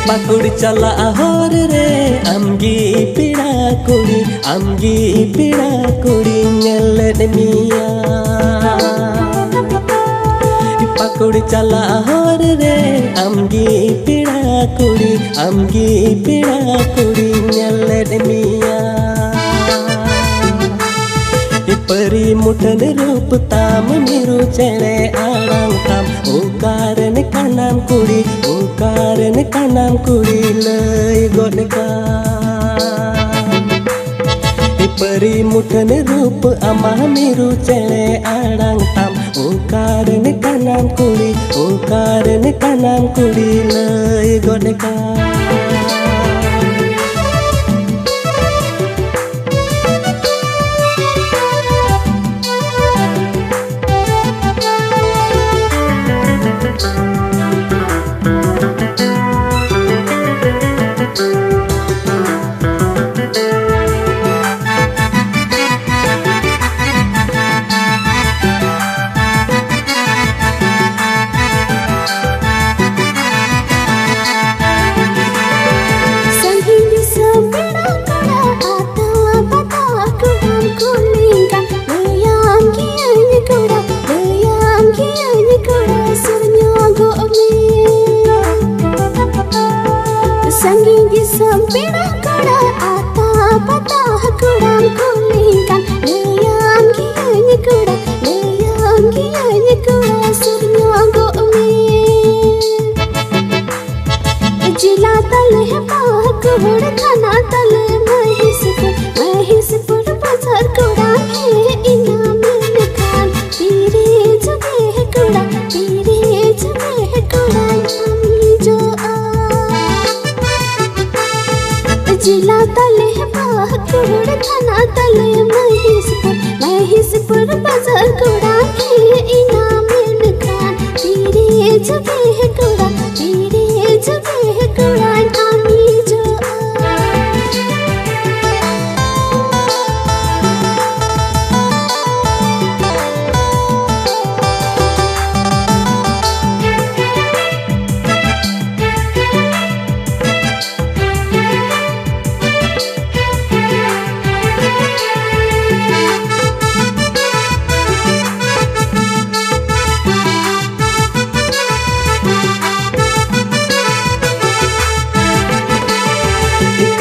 Pakudi chala ahor re amgi pida kudi nyeled mia. Pakudi chala ahor re amgi pida kudi nyeled mia. Peri mutan rup tam miru cere arang tam ukaran kanam kudi lay godka. Peri mutan rup amah miru cere arang tam ukaran kanam kudi lay godka. Sangi di sempira kada ata patah kurang kulingkan leyang kianya kuda surnya gomi jila tale pah kuda khana tale mahis pur bazar kuda he ina min khan pire jage kuda ami jo जिला तले पह कुड़ खाना तले महिसपुर बाजार कुड़ा के इनाम खान तेरे जबे कुड़ा आमी जो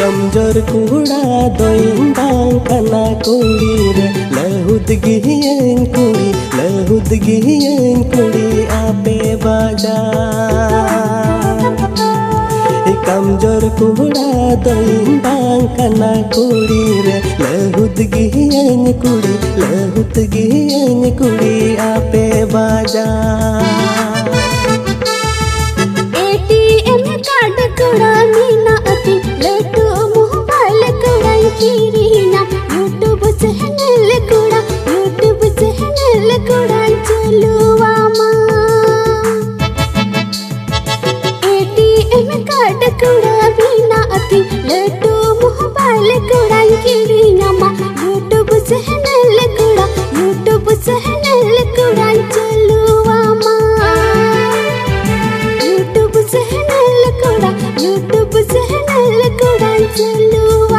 कमजोर कुड़ा दोइंदां कना कुड़ी रे लहुद गियन कुड़ी आपे बाजा. कमजोर कुड़ा दोइंदां कना कुड़ी रे लहुद गियन कुड़ी आपे बाजा. ATM कार्ड कुड़ा मीना अति लेटू मोबाइल कुड़ा कीरीना YouTube चैनल कुड़ा चलुआ मा. ATM कार्ड कुड़ा मीना अति लेटू मोबाइल कुड़ा कीरीना मा YouTube चैनल कुड़ा चलुआ मा. YouTube चैनल कुड़ा चलुआ.